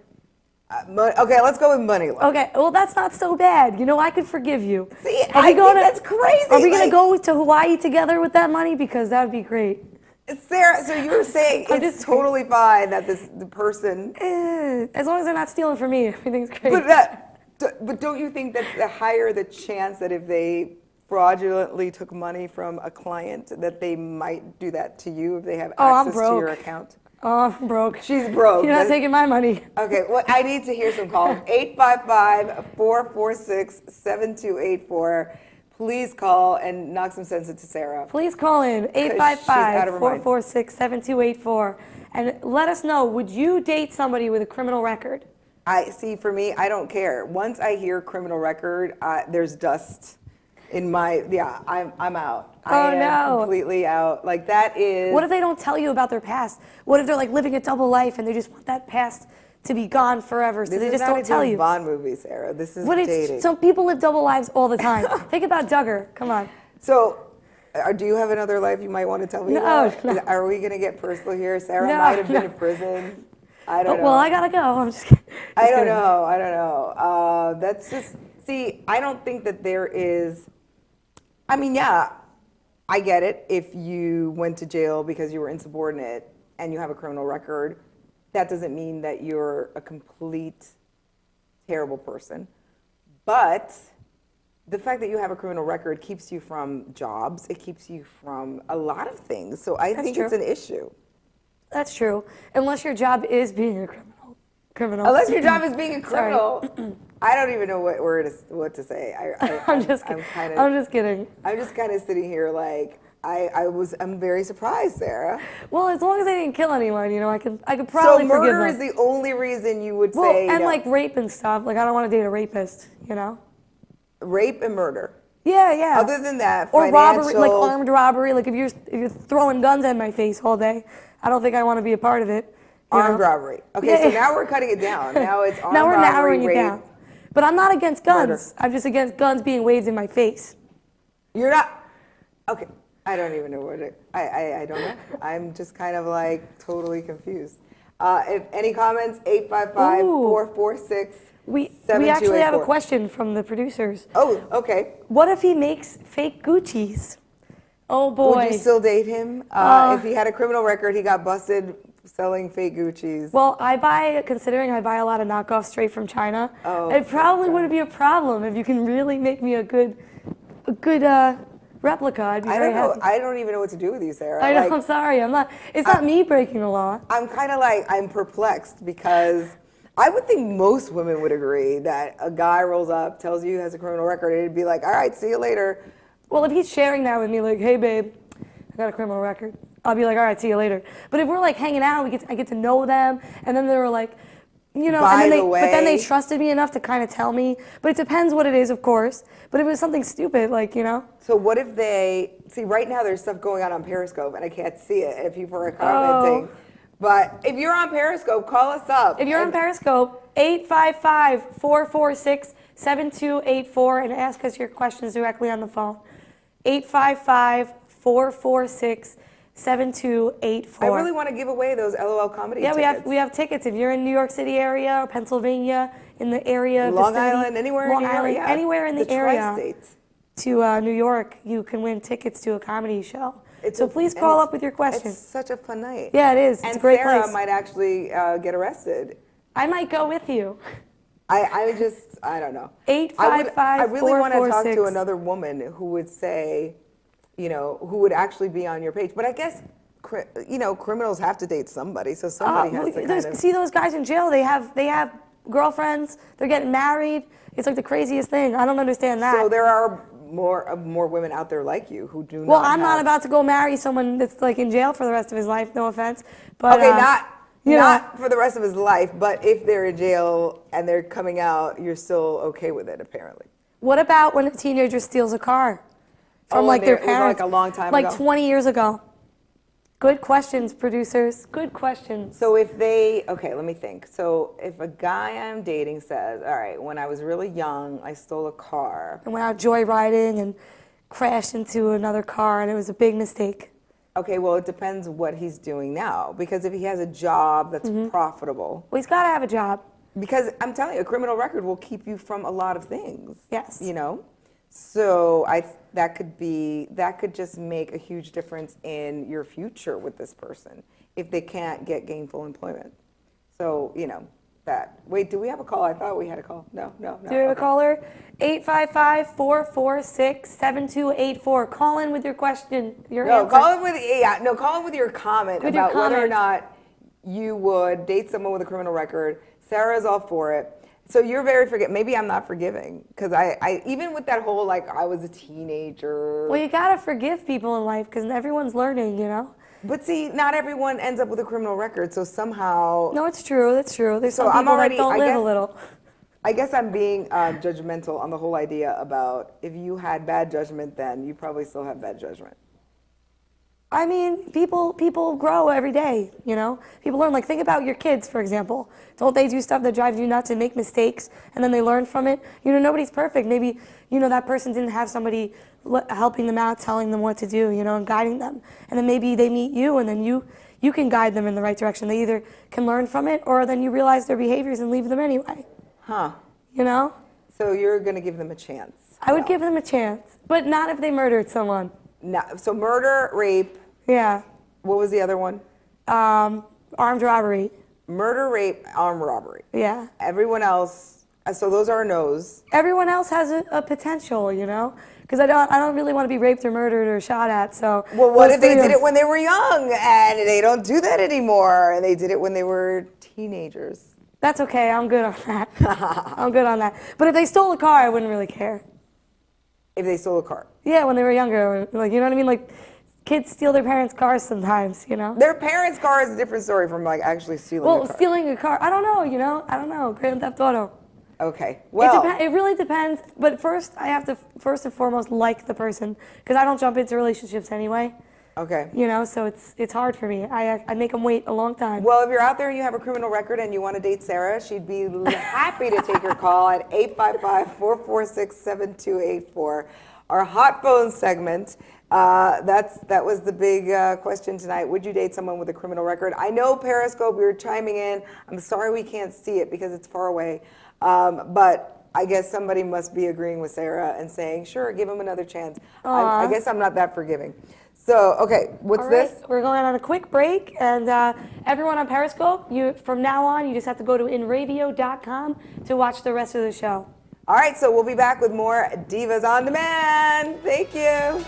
Okay, let's go with money laundering. Okay, well that's not so bad. I could forgive you. See, that's crazy. Are we gonna go to Hawaii together with that money? Because that would be great. Sarah, so you were saying it's totally fine that the person... As long as they're not stealing from me, everything's great. But don't you think that's the higher the chance that if they fraudulently took money from a client, that they might do that to you if they have access to your account? Oh, I'm broke. She's broke. You're not taking my money. Okay, well, I need to hear some calls. 855-446-7284. Please call and knock some sense into Sarah. Please call in 855-446-7284 and let us know, would you date somebody with a criminal record? For me, I don't care. Once I hear criminal record, there's dust in my, I'm out. I am completely out. Like that is. What if they don't tell you about their past? What if they're like living a double life and they just want that past to be gone forever, so they just don't tell you? This is not a Bond movie, Sarah. This is dating. Some people live double lives all the time. Think about Duggar. Come on. So, do you have another life you might want to tell me about? No. Are we going to get personal here? Sarah might have been in prison. I don't know. Well, I gotta go. I'm just kidding. I don't know. That's just, I don't think that there is, I get it. If you went to jail because you were insubordinate and you have a criminal record, that doesn't mean that you're a complete terrible person. But the fact that you have a criminal record keeps you from jobs. It keeps you from a lot of things. So I think it's an issue. That's true. Unless your job is being a criminal. Unless your job is being a criminal. I don't even know what to say. I'm just kidding. I'm just kidding. I'm just kind of sitting here like I'm very surprised, Sarah. Well, as long as they didn't kill anyone, I could probably forgive them. So murder is the only reason you would say. And like rape and stuff. Like I don't want to date a rapist. Rape and murder. Yeah. Other than that, or robbery, like armed robbery. Like if you're throwing guns at my face all day, I don't think I want to be a part of it. Armed robbery. Okay, so now we're cutting it down. Now it's armed robbery. Now we're narrowing it down. But I'm not against guns. Murder. I'm just against guns being waved in my face. You're not. Okay, I don't even know I don't know. I'm just kind of like totally confused. If any comments, 855-446. We actually have a question from the producers. Oh, okay. What if he makes fake Gucci's? Oh boy. Would you still date him? If he had a criminal record, he got busted selling fake Gucci's? Well, considering I buy a lot of knockoffs straight from China, Oh, it probably wouldn't be a problem if you can really make me a good replica. I'd be very happy. I don't even know what to do with you, Sarah. I know, I'm sorry. It's not me breaking the law. I'm kind of like, I'm perplexed because I would think most women would agree that a guy rolls up, tells you he has a criminal record, and he'd be like, all right, see you later. Well, if he's sharing that with me, like, hey, babe, I got a criminal record, I'll be like, all right, see you later. But if we're like hanging out, I get to know them, and then they were like, you know, By and then the way, but then they trusted me enough to kind of tell me. But it depends what it is, of course. But if it was something stupid, like, you know. So what if see, right now there's stuff going on Periscope, and I can't see it if people are commenting. Oh. But if you're on Periscope, call us up. If you're on Periscope, 855-446-7284 and ask us your questions directly on the phone. 855-446-7284. I really want to give away those LOL comedy tickets. Yeah, we have tickets. If you're in New York City area or Pennsylvania, in the area, Long vicinity, Island, anywhere Long in New York, Island, yeah. anywhere in the area Tri-states. to New York, you can win tickets to a comedy show. So please and call up with your questions. It's such a fun night. Yeah, it is. It's a great Sarah place. might actually get arrested. I might go with you. I don't know. 855-446. I really want to talk to another woman who would say, you know, who would actually be on your page. But I guess, you know, criminals have to date somebody, so somebody has to kind of... See those guys in jail? They have girlfriends. They're getting married. It's like the craziest thing. I don't understand that. So there are more women out there like you who do not. Well, I'm not about to go marry someone that's like in jail for the rest of his life. No offense, but okay, not for the rest of his life, but if they're in jail and they're coming out, you're still okay with it, apparently. What about when a teenager steals a car from like their parents? Like a long time ago. Like 20 years ago. Good questions, producers. Good questions. So okay, let me think. So if a guy I'm dating says, all right, when I was really young, I stole a car. And went out joyriding and crashed into another car, and it was a big mistake. Okay, well, it depends what he's doing now. Because if he has a job that's profitable. Well, he's got to have a job. Because I'm telling you, a criminal record will keep you from a lot of things. Yes. You know? So that could just make a huge difference in your future with this person if they can't get gainful employment. So, you know, that. Wait, do we have a call? I thought we had a call. No. Do we have a caller? 855-446-7284. Call in with your question, your answer. Call in with your comment With your about whether or comment. not you would date someone with a criminal record. Sarah's all for it. So you're very maybe I'm not forgiving because I even with that whole like I was a teenager. Well, you gotta forgive people in life because everyone's learning, you know. But see, not everyone ends up with a criminal record, so somehow. No, it's true. That's true. There's So some I'm people already- that don't I live a guess- little. I guess I'm being judgmental on the whole idea about if you had bad judgment then, you probably still have bad judgment. I mean, people grow every day, you know? People learn. Like, think about your kids, for example. Don't they do stuff that drives you nuts and make mistakes, and then they learn from it? You know, nobody's perfect. Maybe, you know, that person didn't have somebody helping them out, telling them what to do, you know, and guiding them. And then maybe they meet you, and then you can guide them in the right direction. They either can learn from it, or then you realize their behaviors and leave them anyway. Huh. You know? So you're going to give them a chance. I would give them a chance, but not if they murdered someone. No, so murder, rape. Yeah. What was the other one? Armed robbery. Murder, rape, armed robbery. Yeah. Everyone else, so those are no's. Everyone else has a potential, you know? Because I don't really want to be raped or murdered or shot at, so. Well, what if they did it when they were young and they don't do that anymore and they did it when they were teenagers? That's okay, I'm good on that. I'm good on that. But if they stole a car, I wouldn't really care. If they stole a car? Yeah, when they were younger, like, you know what I mean? Like, kids steal their parents' cars sometimes, you know? Their parents' car is a different story from, like, actually stealing a car. Well, stealing a car, I don't know, you know? I don't know, Grand Theft Auto. Okay, well. It really depends, but first, I have to, first and foremost, like the person, because I don't jump into relationships anyway. Okay. You know, so it's hard for me. I make them wait a long time. Well, if you're out there and you have a criminal record and you want to date Sarah, she'd be happy to take your call at 855-446-7284. Our hot phone segment. That was the big question tonight. Would you date someone with a criminal record? I know Periscope, you're chiming in. I'm sorry we can't see it because it's far away. But I guess somebody must be agreeing with Sarah and saying, sure, give him another chance. I guess I'm not that forgiving. So, okay, what's All right, this? we're going on a quick break, and everyone on Periscope, from now on, you just have to go to Inravio.com to watch the rest of the show. All right, so we'll be back with more Divas on Demand. Thank you.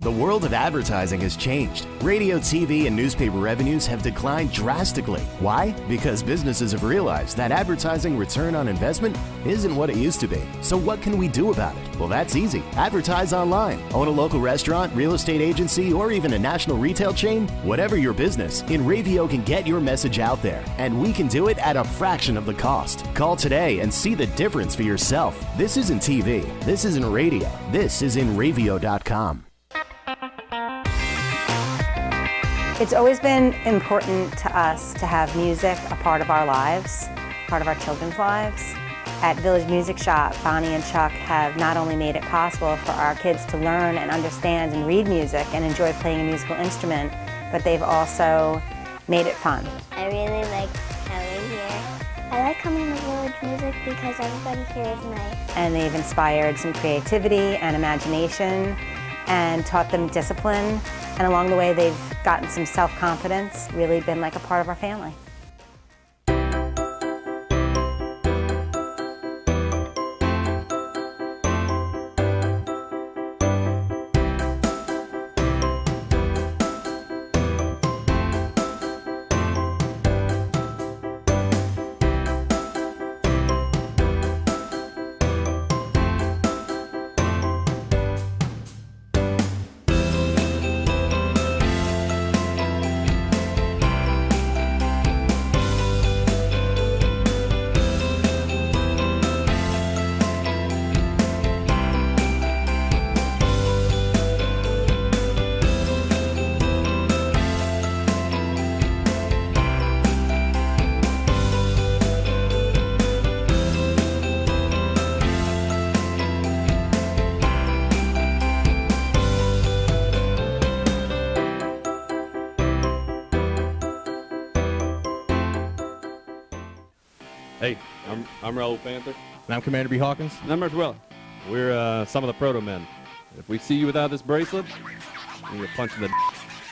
The world of advertising has changed. Radio, TV, and newspaper revenues have declined drastically. Why? Because businesses have realized that advertising return on investment isn't what it used to be. So what can we do about it? Well, that's easy. Advertise online. Own a local restaurant, real estate agency, or even a national retail chain? Whatever your business, Inravio can get your message out there, and we can do it at a fraction of the cost. Call today and see the difference for yourself. This isn't TV. This isn't radio. This is Inravio.com. It's always been important to us to have music a part of our lives, part of our children's lives. At Village Music Shop, Bonnie and Chuck have not only made it possible for our kids to learn and understand and read music and enjoy playing a musical instrument, but they've also made it fun. I really like coming here. I like coming to Village Music because everybody here is nice. And they've inspired some creativity and imagination and taught them discipline. And along the way, they've gotten some self-confidence, really been like a part of our family. Hey, I'm Raul Panther. And I'm Commander B. Hawkins. And I'm Rich Willer. We're some of the proto men. If we see you without this bracelet, you get punched in the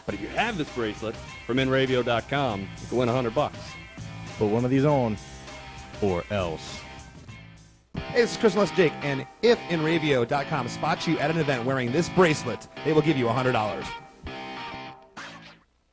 But if you have this bracelet from Inravio.com, you can win $100. Put one of these on, or else. Hey, this is Chris Les Jake, and if Inravio.com spots you at an event wearing this bracelet, they will give you $100.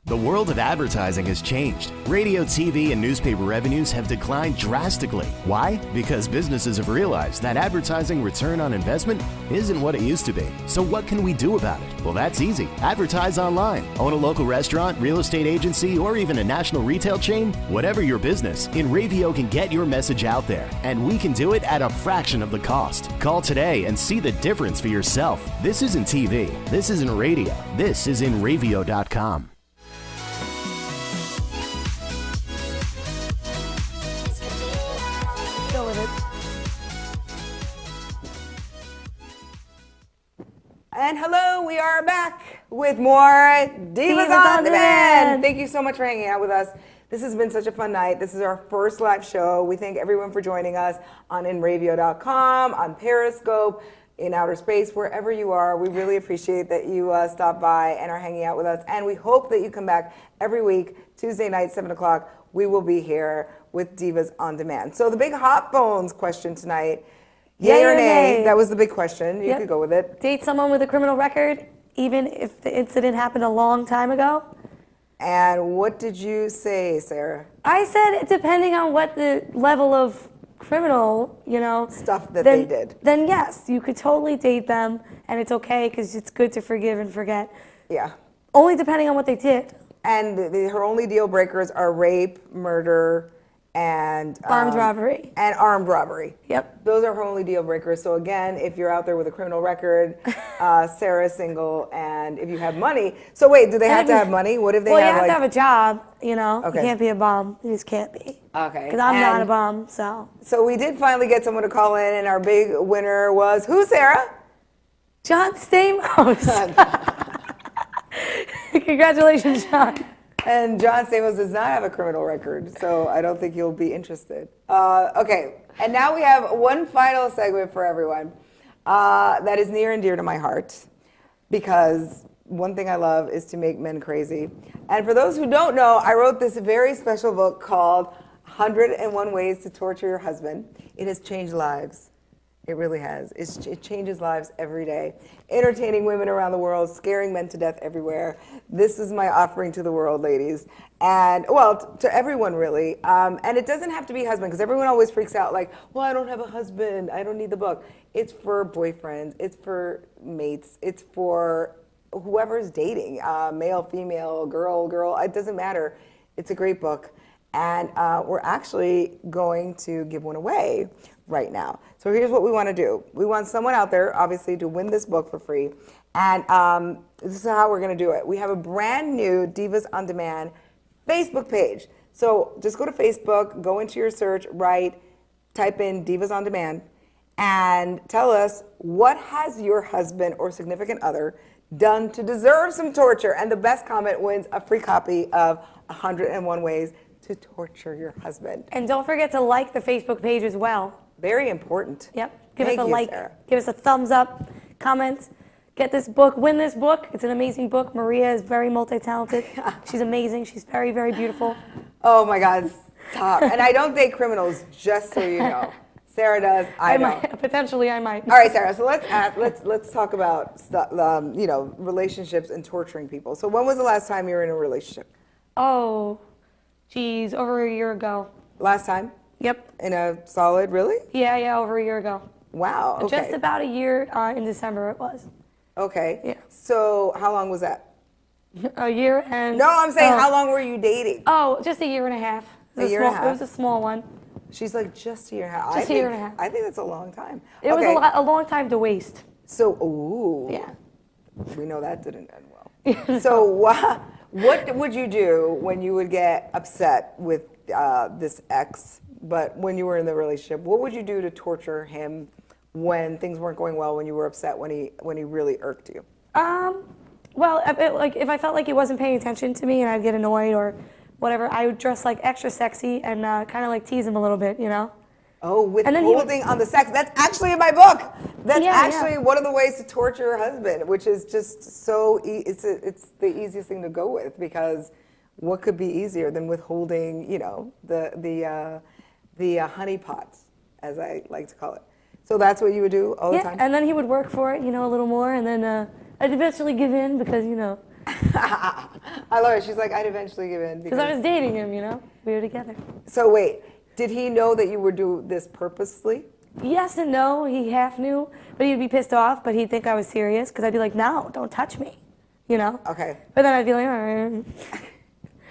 The world of advertising has changed. Radio, TV, and newspaper revenues have declined drastically. Why? Because businesses have realized that advertising return on investment isn't what it used to be. So what can we do about it? Well, that's easy. Advertise online. Own a local restaurant, real estate agency, or even a national retail chain? Whatever your business, Inravio can get your message out there, and we can do it at a fraction of the cost. Call today and see the difference for yourself. This isn't TV. This isn't radio. This is Inravio.com. Go with it. And hello, we are back with more Divas on Demand. Thank you so much for hanging out with us. This has been such a fun night. This is our first live show. We thank everyone for joining us on Inravio.com, on Periscope, in outer space, wherever you are. We really appreciate that you stop by and are hanging out with us. And we hope that you come back every week, Tuesday night, 7 o'clock. We will be here with Divas on Demand. So the big hot phones question tonight, yay or nay? That was the big question. You could go with it. Date someone with a criminal record, even if the incident happened a long time ago. And what did you say, Sarah? I said depending on what the level of criminal, stuff that they did. Then yes, you could totally date them, and it's okay because it's good to forgive and forget. Yeah. Only depending on what they did. And her only deal breakers are rape, murder, and armed robbery. And armed robbery. Yep. Those are her only deal breakers. So again, if you're out there with a criminal record, Sarah's single, and if you have money. So wait, do they have to have money? What if they have have you have to have a job, Okay. You can't be a bum. You just can't be. Okay. Because I'm not a bum, so. So we did finally get someone to call in, and our big winner was who, Sarah? John Stamos. Congratulations, John. And John Stamos does not have a criminal record, so I don't think you'll be interested. Okay, and now we have one final segment for everyone that is near and dear to my heart, because one thing I love is to make men crazy. And for those who don't know, I wrote this very special book called 101 Ways to Torture Your Husband. It has changed lives. It really has. It changes lives every day. Entertaining women around the world, scaring men to death everywhere. This is my offering to the world, ladies. And, well, to everyone, really. And it doesn't have to be husband, because everyone always freaks out like, well, I don't have a husband. I don't need the book. It's for boyfriends. It's for mates. It's for whoever's dating, male, female, girl. It doesn't matter. It's a great book. And we're actually going to give one away right now. So here's what we want to do. We want someone out there, obviously, to win this book for free. And this is how we're going to do it. We have a brand new Divas On Demand Facebook page. So just go to Facebook, go into your search, type in Divas On Demand, and tell us, what has your husband or significant other done to deserve some torture? And the best comment wins a free copy of 101 Ways to Torture Your Husband. And don't forget to like the Facebook page as well. Very important. Yep. Give us a you, like. Sarah. Give us a thumbs up. Comment. Get this book. Win this book. It's an amazing book. Maria is very multi-talented. She's amazing. She's very, very beautiful. Oh my God, stop. And I don't date criminals, just so you know. Sarah does. I don't. Potentially, I might. All right, Sarah. So let's talk about relationships and torturing people. So when was the last time you were in a relationship? Oh, geez, over a year ago. Last time? Yep. In a solid, really? Yeah, over a year ago. Wow. Okay. Just about a year in December it was. Okay. Yeah. So how long was that? A year and... No, I'm saying how long were you dating? Oh, just a year and a half. A year and a half? It was a small one. She's like, just a year and a half. Just a year and a half. I think that's a long time. It was a long time to waste. So, ooh. Yeah. We know that didn't end well. So what would you do when you would get upset with this ex, but when you were in the relationship? What would you do to torture him when things weren't going well, when you were upset, when he really irked you? Well, if I felt like he wasn't paying attention to me and I'd get annoyed or whatever, I would dress like extra sexy and kind of like tease him a little bit, you know? Oh, withholding on the sex. That's actually in my book. That's actually one of the ways to torture your husband, which is just so, it's the easiest thing to go with, because what could be easier than withholding, the honey pots, as I like to call it. So that's what you would do all the time? And then he would work for it, a little more, and then I'd eventually give in because, I love it. She's like, I'd eventually give in. Because I was dating him, we were together. So wait, did he know that you would do this purposely? Yes and no. He half knew, but he'd be pissed off, but he'd think I was serious because I'd be like, no, don't touch me, Okay. But then I'd be like, all right.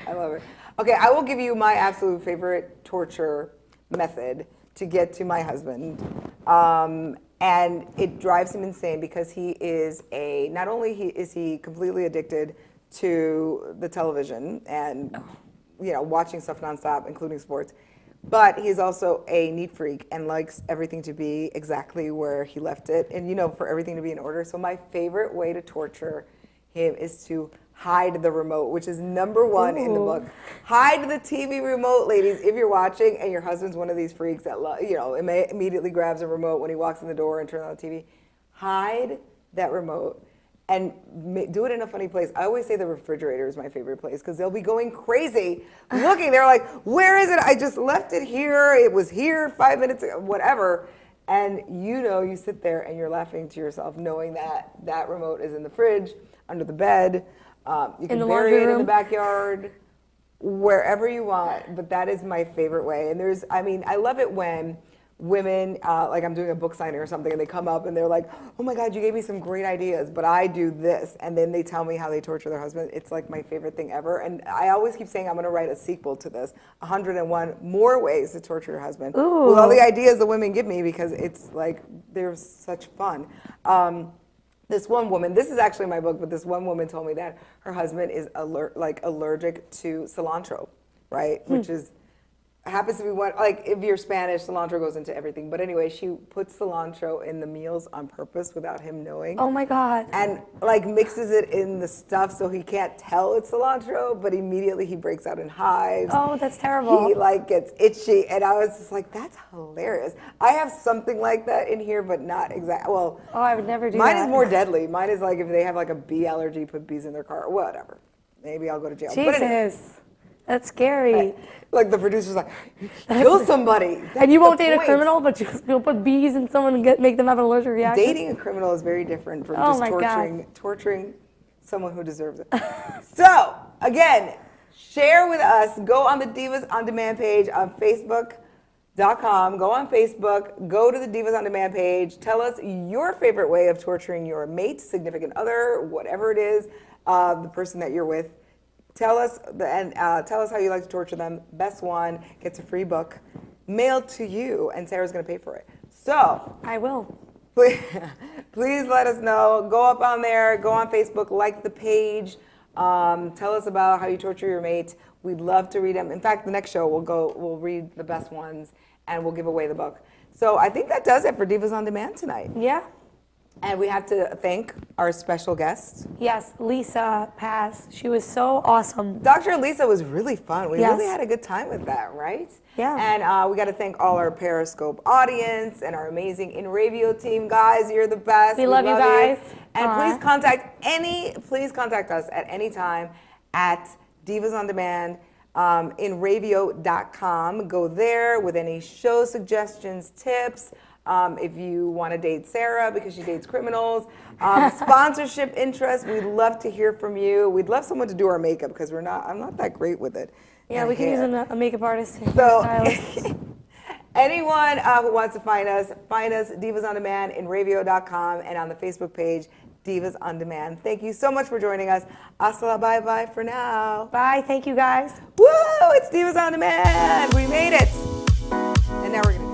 I love it. Okay, I will give you my absolute favorite torture method to get to my husband. And it drives him insane because he is not only is he completely addicted to the television and watching stuff nonstop, including sports, but he's also a neat freak and likes everything to be exactly where he left it, and for everything to be in order. So my favorite way to torture him is to hide the remote, which is number one in the book. Hide the TV remote, ladies. If you're watching and your husband's one of these freaks that immediately grabs a remote when he walks in the door and turns on the TV, hide that remote and do it in a funny place. I always say the refrigerator is my favorite place because they'll be going crazy looking. They're like, where is it? I just left it here. It was here 5 minutes ago, whatever. And you sit there and you're laughing to yourself knowing that that remote is in the fridge, under the bed. You can bury it in the backyard, wherever you want, but that is my favorite way. And I love it when women, like I'm doing a book signing or something, and they come up and they're like, oh my God, you gave me some great ideas, but I do this. And then they tell me how they torture their husband. It's like my favorite thing ever. And I always keep saying I'm going to write a sequel to this, 101 more ways to torture your husband. Ooh. With all the ideas the women give me, because it's like, they're such fun. This one woman, this is actually my book, but this one woman told me that her husband is allergic to cilantro, right? Which is happens to be one, like if you're Spanish, cilantro goes into everything. But anyway, she puts cilantro in the meals on purpose without him knowing. Oh my God. And like mixes it in the stuff so he can't tell it's cilantro, but immediately he breaks out in hives. Oh, that's terrible. He like gets itchy, and I was just like, that's hilarious. I have something like that in here, but not exactly. Well, Oh, I would never do mine that. is more deadly. Mine is like if they have like a bee allergy, put bees in their car, whatever. Maybe I'll go to jail. But anyway, Jesus. That's scary. like the producer's like, kill somebody. And you That's won't the date a point. criminal, but you'll put bees in someone and make them have an allergic reaction? Dating a criminal is very different from Oh just my God. torturing someone who deserves it. So, again, share with us. Go on the Divas On Demand page on Facebook.com. Go on Facebook. Go to the Divas On Demand page. Tell us your favorite way of torturing your mate, significant other, whatever it is, the person that you're with. Tell us tell us how you like to torture them. Best one gets a free book mailed to you, and Sarah's going to pay for it. So I will. please let us know. Go up on there. Go on Facebook. Like the page. Tell us about how you torture your mate. We'd love to read them. In fact, the next show we'll read the best ones, and we'll give away the book. So I think that does it for Divas On Demand tonight. Yeah. And we have to thank our special guest. Yes, Lisa Paz. She was so awesome. Dr. Lisa was really fun. We Yes. really had a good time with that, right? Yeah. And we got to thank all our Periscope audience and our amazing Inravio team. Guys, you're the best. We love you guys. And Aw. please contact us at any time at Divas On Demand, Inravio.com. Go there with any show suggestions, tips. If you want to date Sarah because she dates criminals, sponsorship interest, we'd love to hear from you. We'd love someone to do our makeup because I'm not that great with it. Yeah, And we can hair. use a makeup artist. So, Stylist. anyone who wants to find us, Divas On Demand, Inravio.com, and on the Facebook page, Divas On Demand. Thank you so much for joining us. Hasta la bye-bye for now. Bye. Thank you, guys. Woo! It's Divas On Demand. We made it. And now we're going to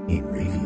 Inravio.